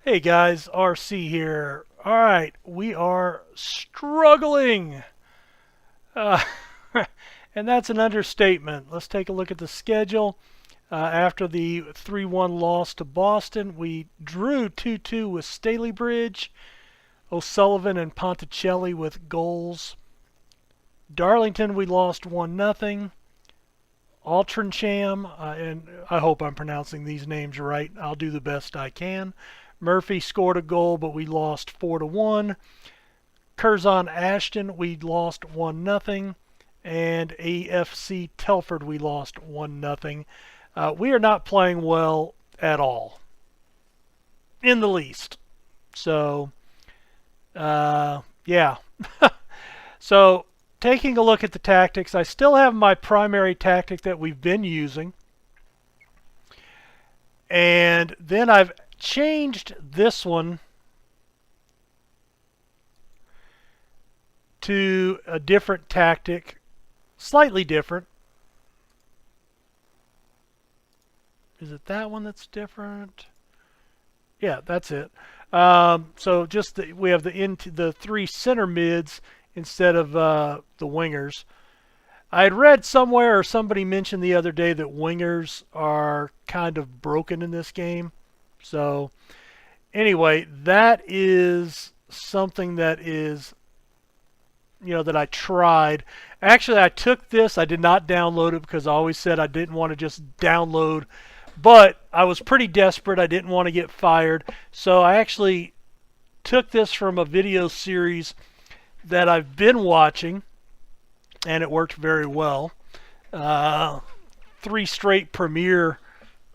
Hey guys, RC here. Alright, we are struggling. Uh, and that's an understatement. Let's take a look at the schedule. After the 3-1 loss to Boston, we drew 2-2 with Stalybridge, O'Sullivan and Ponticelli with goals. Darlington, we lost 1-0. Altrincham, and I hope I'm pronouncing these names right. I'll do the best I can. Murphy scored a goal, but we lost 4-1. Curzon Ashton, we lost 1-0. And AFC Telford, we lost 1-0. We are not playing well at all, in the least. So, yeah. So, taking a look at the tactics, I still have my primary tactic that we've been using. And then I've changed this one to a different tactic, slightly different. Is it that one that's different? Yeah, that's it. So just we have the three center mids instead of the wingers. I had read somewhere or somebody mentioned the other day that wingers are kind of broken in this game. So anyway, that is something that is, that I tried. Actually, I took this. I did not download it because I always said I didn't want to just download. But I was pretty desperate. I didn't want to get fired. So I actually took this from a video series that I've been watching, and it worked very well. 3 straight Premier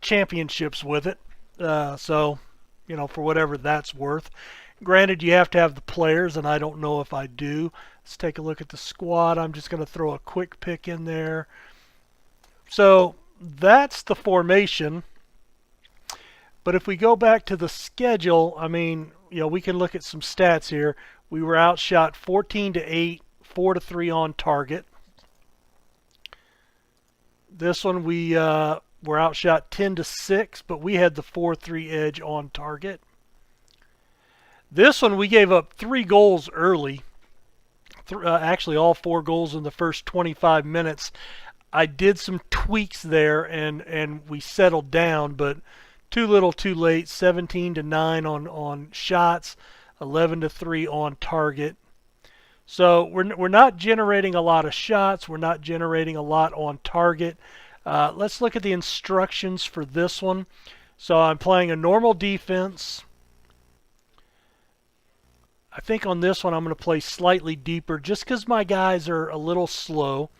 championships with it. So, for whatever that's worth. Granted, you have to have the players, and I don't know if I do. Let's take a look at the squad. I'm just going to throw a quick pick in there. So that's the formation. But if we go back to the schedule, I mean, we can look at some stats here. We were outshot 14-8, 4-3 on target. This one we were outshot 10-6, but we had the 4-3 edge on target. This one we gave up 3 goals early. Actually, all 4 goals in the first 25 minutes. I did some tweaks there, and we settled down, but too little, too late. 17-9 on shots, 11-3 on target. So we're not generating a lot of shots. We're not generating a lot on target. Let's look at the instructions for this one. So I'm playing a normal defense. I think on this one I'm going to play slightly deeper just because my guys are a little slow.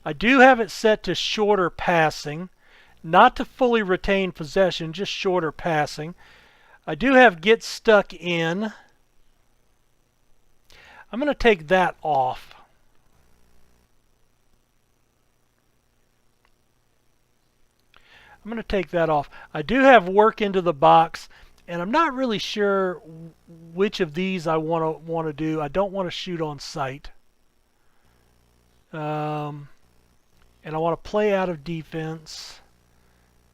I do have it set to shorter passing, not to fully retain possession, just shorter passing. I do have get stuck in. I'm going to take that off. I'm going to take that off. I do have work into the box, and I'm not really sure which of these I want to do. I don't want to shoot on sight. And I want to play out of defense.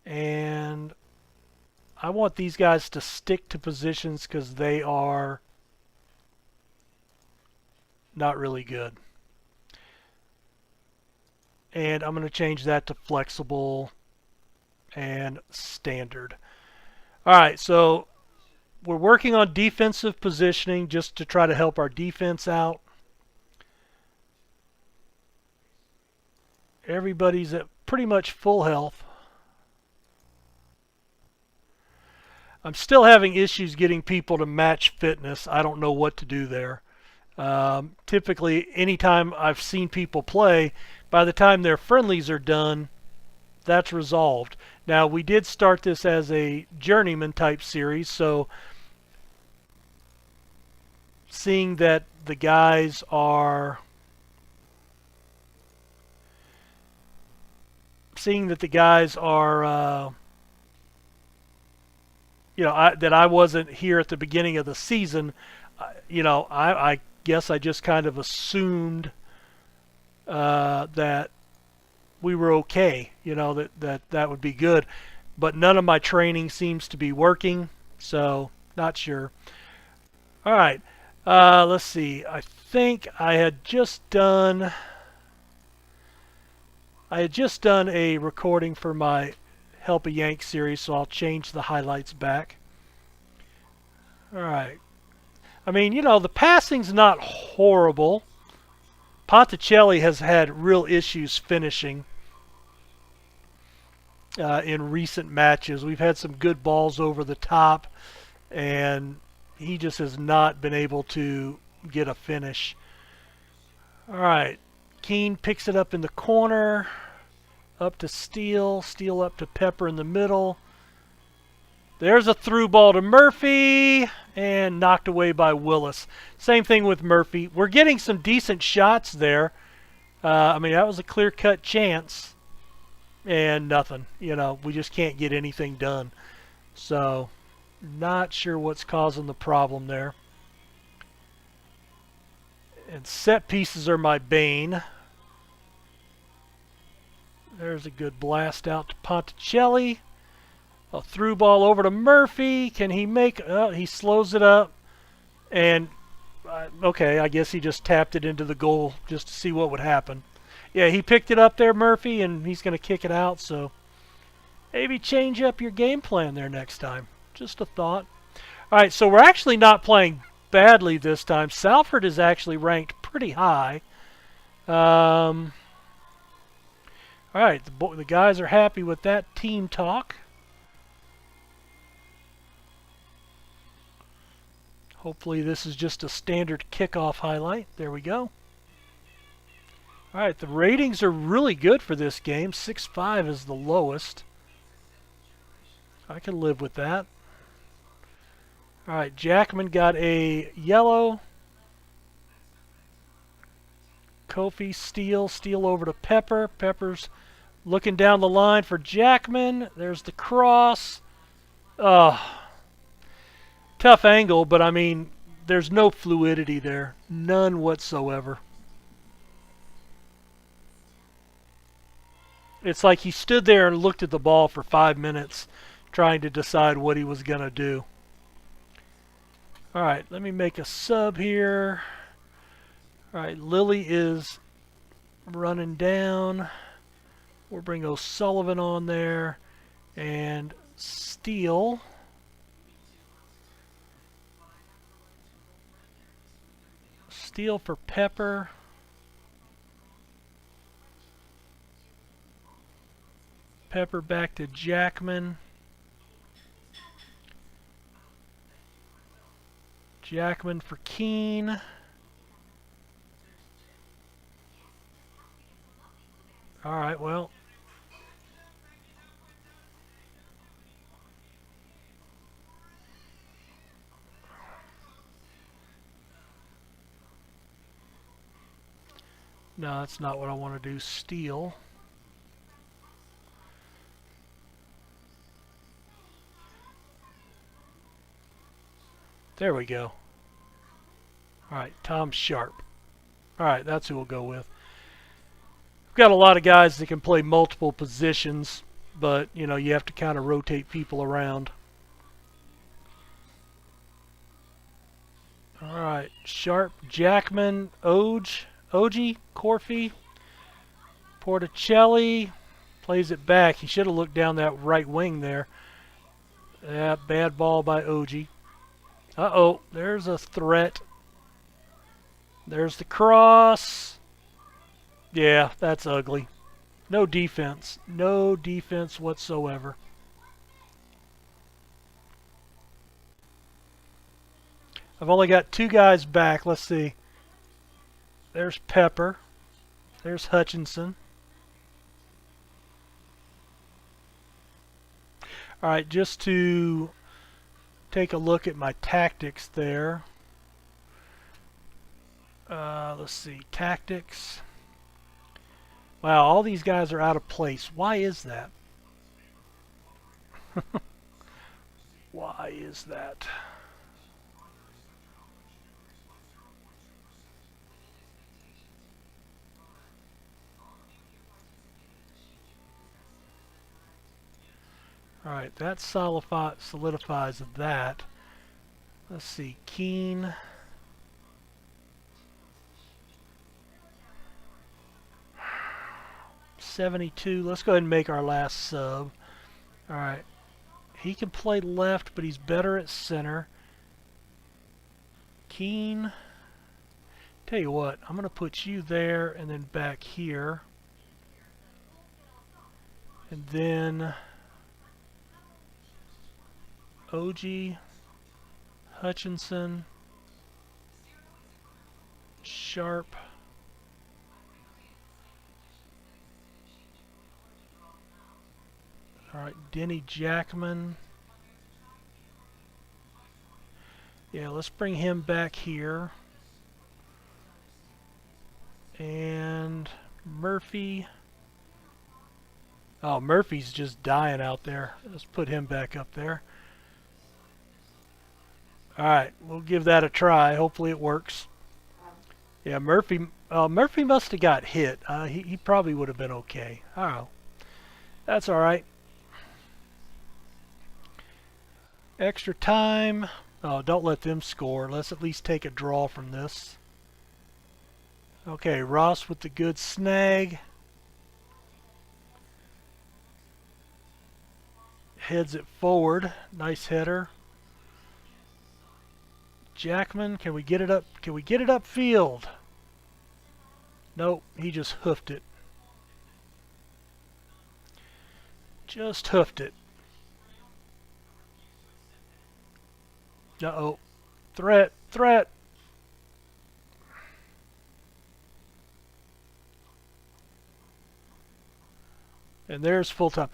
And I want these guys to stick to positions because they are not really good. And I'm going to change that to flexible and standard. Alright, so we're working on defensive positioning just to try to help our defense out. Everybody's at pretty much full health. I'm still having issues getting people to match fitness. I don't know what to do there. Typically, anytime I've seen people play, by the time their friendlies are done, that's resolved. Now, we did start this as a Journeyman type series, so seeing that the guys are that I wasn't here at the beginning of the season, I guess I just kind of assumed that we were okay, that would be good. But none of my training seems to be working, so Not sure. All right. Let's see. I think I had just done a recording for my Help a Yank series, so I'll change the highlights back. All right. I mean, the passing's not horrible. Ponticelli has had real issues finishing in recent matches. We've had some good balls over the top, and he just has not been able to get a finish. All right. Keene picks it up in the corner. Up to Steele. Steele up to Pepper in the middle. There's a through ball to Murphy, and knocked away by Willis. Same thing with Murphy. We're getting some decent shots there. I mean, that was a clear-cut chance, and nothing. We just can't get anything done. So, not sure what's causing the problem there. And set pieces are my bane. There's a good blast out to Ponticelli. A through ball over to Murphy. Can he make... he slows it up. And, okay, I guess he just tapped it into the goal just to see what would happen. Yeah, he picked it up there, Murphy, and he's going to kick it out. So, maybe change up your game plan there next time. Just a thought. All right, so we're actually not playing badly this time. Salford is actually ranked pretty high. All right, the guys are happy with that team talk. Hopefully this is just a standard kickoff highlight. There we go. All right, the ratings are really good for this game. 6.5 is the lowest. I can live with that. All right, Jackman got a yellow. Kofi, Steele over to Pepper. Pepper's looking down the line for Jackman. There's the cross. Tough angle, but I mean, there's no fluidity there. None whatsoever. It's like he stood there and looked at the ball for 5 minutes trying to decide what he was going to do. All right, let me make a sub here. All right, Lilly is running down. We'll bring O'Sullivan on there. And Steele. Steele for Pepper. Pepper back to Jackman. Jackman for Keene. All right, well. No, that's not what I want to do. Steele. There we go. All right, Tom Sharp. All right, that's who we'll go with. We've got a lot of guys that can play multiple positions, but, you have to kind of rotate people around. All right, Sharp, Jackman, Oji, Corfy, Porticelli plays it back. He should have looked down that right wing there. Yeah, bad ball by Oji. Uh-oh, there's a threat. There's the cross. Yeah, that's ugly. No defense. No defense whatsoever. I've only got 2 guys back. Let's see. There's Pepper. There's Hutchinson. All right, just to take a look at my tactics there. Let's see, tactics. Wow, all these guys are out of place. Why is that? Why is that? All right, that solidifies that. Let's see, Keene. $72. Let's go ahead and make our last sub. All right. He can play left, but he's better at center. Keene. Tell you what, I'm going to put you there and then back here. And then OG, Hutchinson, Sharp. All right, Denny Jackman. Yeah, let's bring him back here. And Murphy. Oh, Murphy's just dying out there. Let's put him back up there. Alright, we'll give that a try. Hopefully it works. Yeah, Murphy must have got hit. He probably would have been okay. I don't know. That's alright. Extra time. Oh, don't let them score. Let's at least take a draw from this. Okay, Ross with the good snag. Heads it forward. Nice header. Jackman, can we get it up? Can we get it upfield? Nope, he just hoofed it. Just hoofed it. Uh-oh. Threat, threat. And there's full time.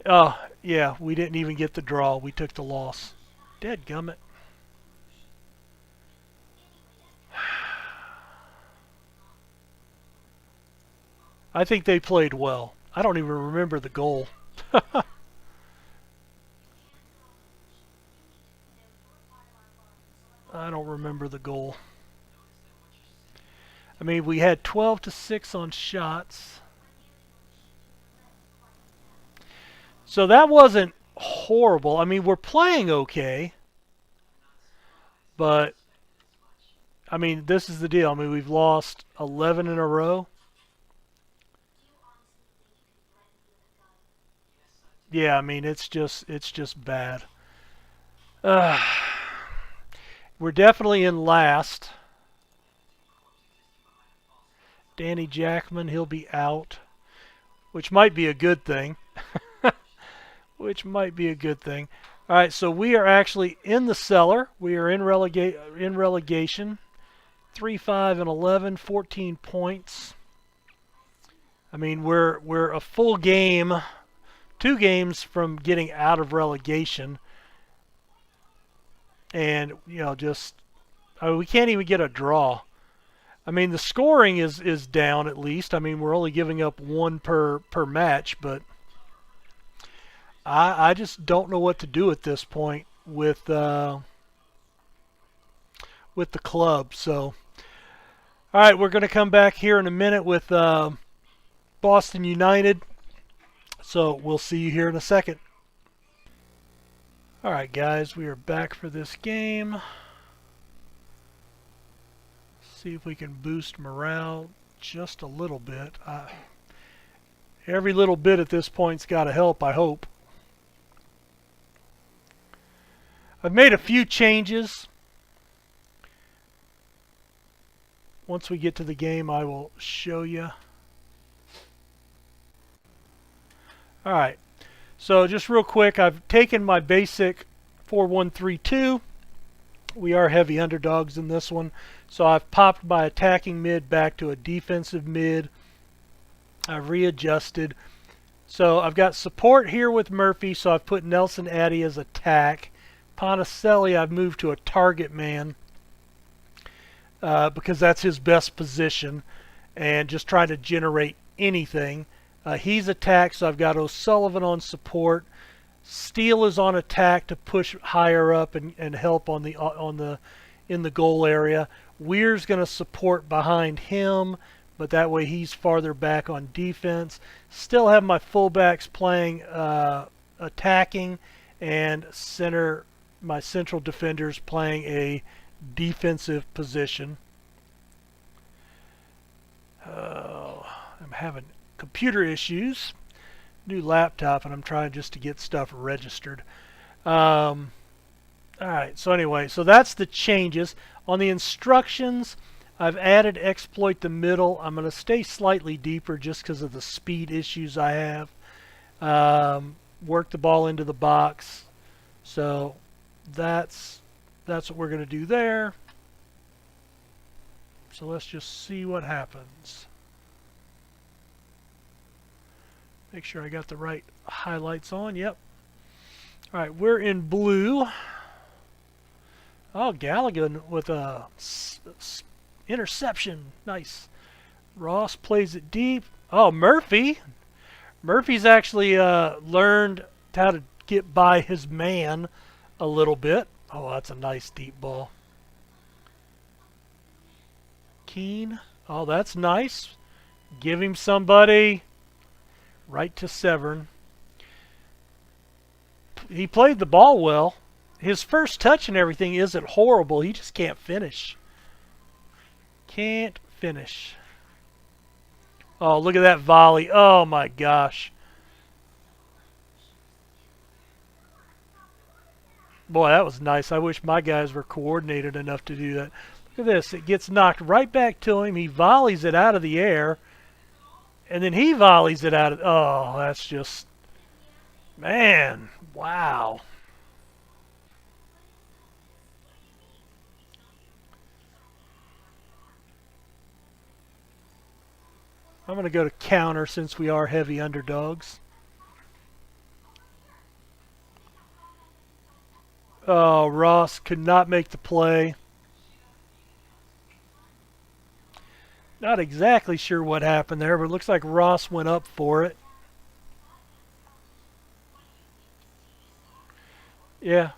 Oh, yeah, we didn't even get the draw. We took the loss. Dadgummit. I think they played well. I don't even remember the goal. I don't remember the goal. I mean, we had 12-6 on shots. So that wasn't horrible. I mean, we're playing okay. But, I mean, this is the deal. I mean, we've lost 11 in a row. Yeah, I mean, it's just bad. We're definitely in last. Danny Jackman, he'll be out, which might be a good thing. Which might be a good thing. All right, so we are actually in the cellar. We are in relegation. 3-5-11, 14 points. I mean, we're a full game, 2 games from getting out of relegation. And, you know, just we can't even get a draw. I mean, the scoring is down at least. I mean, we're only giving up 1 per match, but I just don't know what to do at this point with the club. So, all right, we're going to come back here in a minute with Boston United. So we'll see you here in a second. All right, guys, we are back for this game. See if we can boost morale just a little bit. Every little bit at this point's got to help, I hope. I've made a few changes. Once we get to the game, I will show you. Alright, so just real quick, I've taken my basic 4-1-3-2. We are heavy underdogs in this one. So I've popped my attacking mid back to a defensive mid. I've readjusted. So I've got support here with Murphy, so I've put Nelson Addy as attack. Ponticelli I've moved to a target man because that's his best position, and just trying to generate anything. He's attack, so I've got O'Sullivan on support. Steele is on attack to push higher up and help in the goal area. Weir's going to support behind him, but that way he's farther back on defense. Still have my fullbacks playing attacking, and center my central defenders playing a defensive position. I'm having computer issues. New laptop, and I'm trying just to get stuff registered. Alright, so anyway, so that's the changes. On the instructions, I've added exploit the middle. I'm going to stay slightly deeper just because of the speed issues I have. Work the ball into the box. So that's what we're going to do there. So let's just see what happens. Make sure I got the right highlights on. Yep. All right, we're in blue. Oh, Gallagher with a interception. Nice. Ross plays it deep. Oh, Murphy. Murphy's actually learned how to get by his man a little bit. Oh, that's a nice deep ball. Keene. Oh, that's nice. Give him somebody. Right to Severn. He played the ball well. His first touch and everything isn't horrible. He just can't finish. Can't finish. Oh, look at that volley. Oh, my gosh. Boy, that was nice. I wish my guys were coordinated enough to do that. Look at this. It gets knocked right back to him. He volleys it out of the air. And then he volleys it out of... Oh, that's just... Man, wow. I'm going to go to counter since we are heavy underdogs. Oh, Ross could not make the play. Not exactly sure what happened there, but it looks like Ross went up for it. Yeah.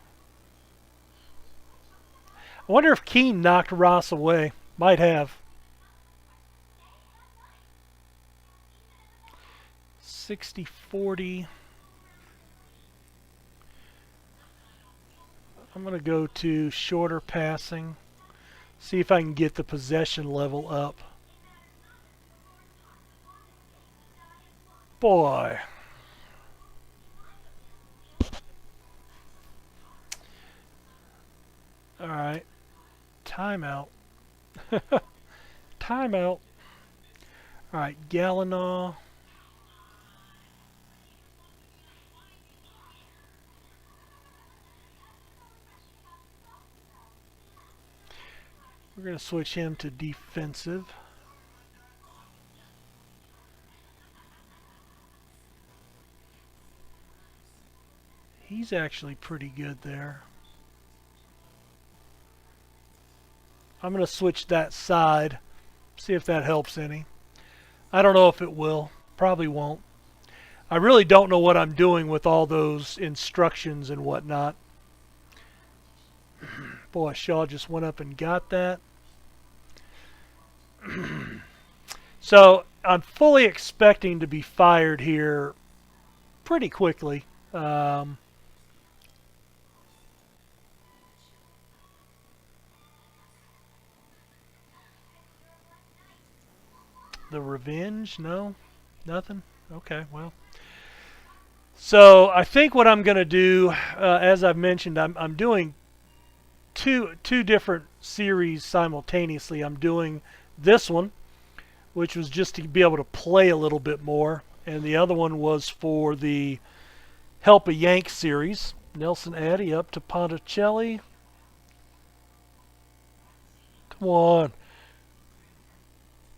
I wonder if Keene knocked Ross away. Might have. 60-40. I'm going to go to shorter passing. See if I can get the possession level up. Boy. All right. Timeout. Timeout. All right, Gallinaw. We're going to switch him to defensive. He's actually pretty good there. I'm going to switch that side, see if that helps any. I don't know if it will. Probably won't. I really don't know what I'm doing with all those instructions and whatnot. Boy, Shaw just went up and got that. So I'm fully expecting to be fired here pretty quickly. The revenge? No? Nothing? Okay, well. So I think what I'm going to do, as I've mentioned, I'm doing two different series simultaneously. I'm doing this one, which was just to be able to play a little bit more, and the other one was for the Help a Yank series. Nelson Addy up to Ponticelli. Come on.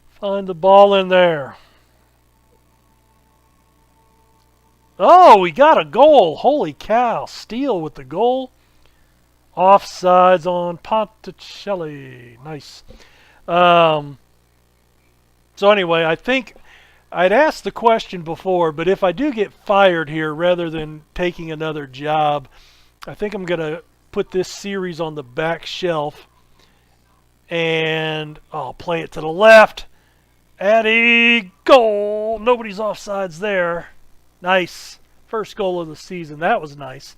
Find the ball in there. Oh, we got a goal. Holy cow. Steele with the goal. Offsides on Ponticelli. Nice. So anyway, I think I'd asked the question before, but if I do get fired here rather than taking another job, I think I'm going to put this series on the back shelf and I'll play it to the left. Addy, goal. Nobody's offsides there. Nice. First goal of the season. That was nice.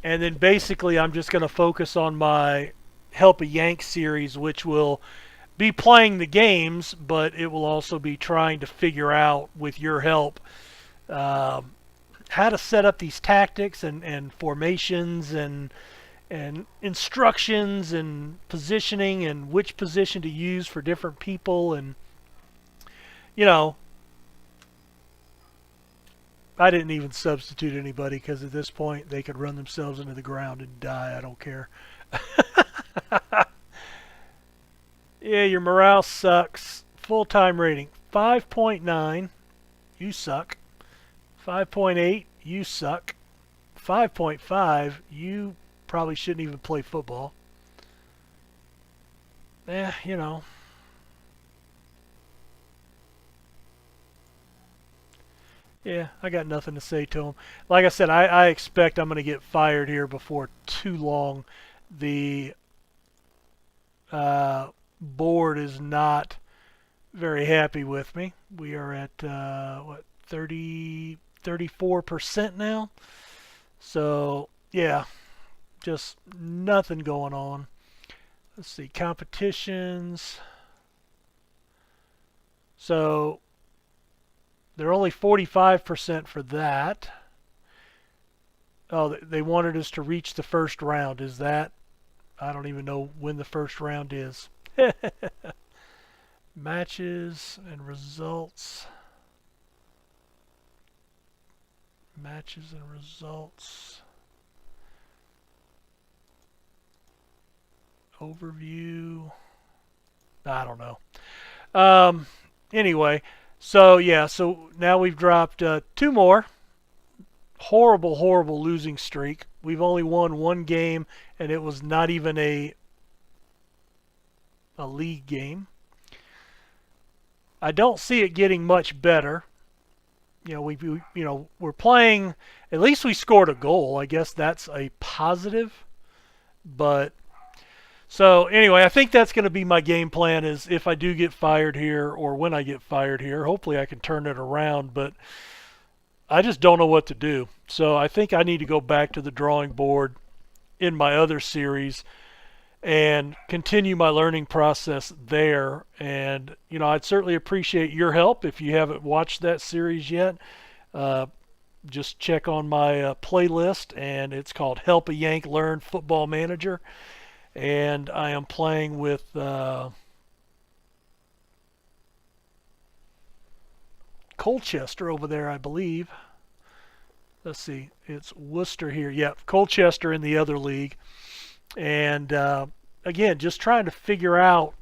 And then basically I'm just going to focus on my Help a Yank series, which will be playing the games, but it will also be trying to figure out, with your help, um, how to set up these tactics and formations and instructions and positioning and which position to use for different people. And, you know, I didn't even substitute anybody because at this point they could run themselves into the ground and die. I don't care. Yeah, your morale sucks. Full-time rating 5.9. You suck. 5.8. You suck. 5.5. You probably shouldn't even play football. You know. Yeah, I got nothing to say to him. Like I said, I expect I'm going to get fired here before too long. The board is not very happy with me. We are at, what, 34% now? So, yeah, just nothing going on. Let's see, competitions. So, they're only 45% for that. Oh, they wanted us to reach the first round. Is that? I don't even know when the first round is. Matches and results. Matches and results. Overview. I don't know. Anyway, so yeah, so now we've dropped two more. Horrible, horrible losing streak. We've only won one game, and it was not even a league game. I don't see it getting much better. You know, we're playing. At least we scored a goal. I guess that's a positive. But so anyway, I think that's going to be my game plan. Is if I do get fired here, or when I get fired here, hopefully I can turn it around. But I just don't know what to do. So I think I need to go back to the drawing board in my other series and continue my learning process there. And, you know, I'd certainly appreciate your help. If you haven't watched that series yet, just check on my playlist, and it's called Help a Yank Learn Football Manager. And I am playing with Colchester over there, I believe. Let's see, it's Worcester here. Yeah, Colchester in the other league. And again, just trying to figure out,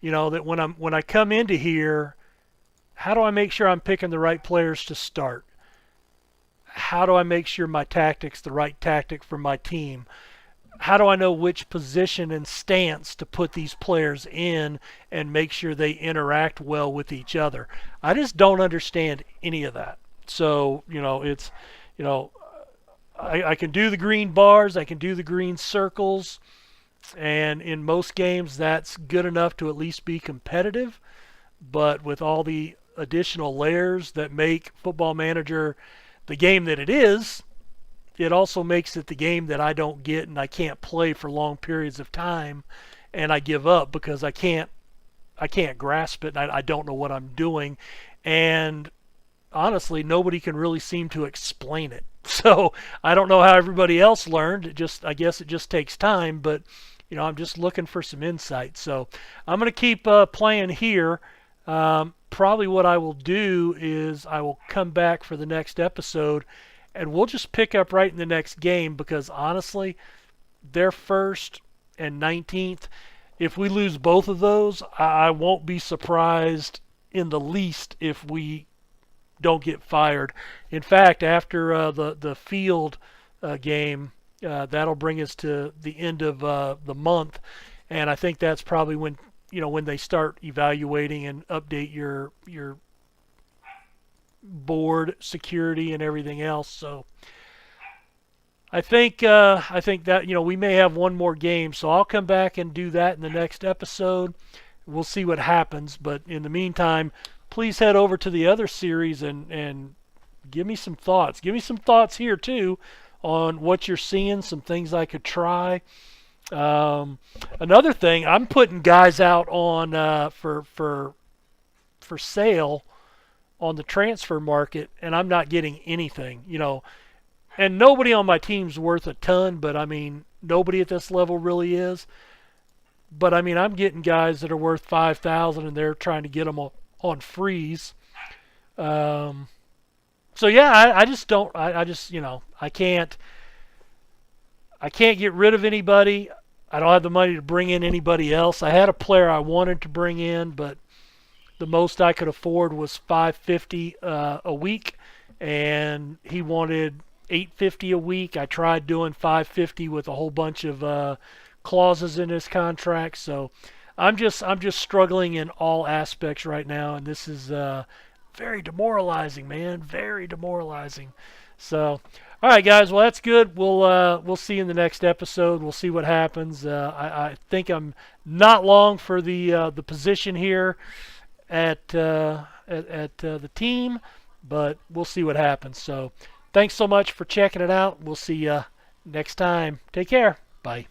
you know, that when I come into here, how do I make sure I'm picking the right players to start? How do I make sure my tactic's the right tactic for my team? How do I know which position and stance to put these players in and make sure they interact well with each other? I just don't understand any of that. So, you know, it's, you know, I can do the green bars, I can do the green circles, and in most games that's good enough to at least be competitive. But with all the additional layers that make Football Manager the game that it is, it also makes it the game that I don't get and I can't play for long periods of time, and I give up because I can't grasp it, and I don't know what I'm doing. And honestly, nobody can really seem to explain it. So I don't know how everybody else learned. I guess it just takes time, but you know, I'm just looking for some insight. So I'm going to keep playing here. Probably what I will do is I will come back for the next episode, and we'll just pick up right in the next game, because honestly, they're first and 19th. If we lose both of those, I won't be surprised in the least if we don't get fired. In fact, after the field game, that'll bring us to the end of the month, and I think that's probably when, you know, when they start evaluating and update your board security and everything else. So I think that, you know, we may have one more game, so I'll come back and do that in the next episode. We'll see what happens, but in the meantime, please head over to the other series and give me some thoughts. Give me some thoughts here too on what you're seeing, some things I could try. Um, Another thing, I'm putting guys out on for sale on the transfer market, and I'm not getting anything. And nobody on my team's worth a ton, but I mean, nobody at this level really is. But I mean, I'm getting guys that are worth 5,000, and they're trying to get them on freeze. Um, so yeah, I just don't. I just I can't get rid of anybody. I don't have the money to bring in anybody else. I had a player I wanted to bring in, but the most I could afford was 550 a week, and he wanted 850 a week. I tried doing 550 with a whole bunch of clauses in his contract, so I'm just struggling in all aspects right now, and this is very demoralizing, man. Very demoralizing. So, all right, guys. Well, that's good. We'll see you in the next episode. We'll see what happens. I think I'm not long for the position here at the team, but we'll see what happens. So, thanks so much for checking it out. We'll see you next time. Take care. Bye.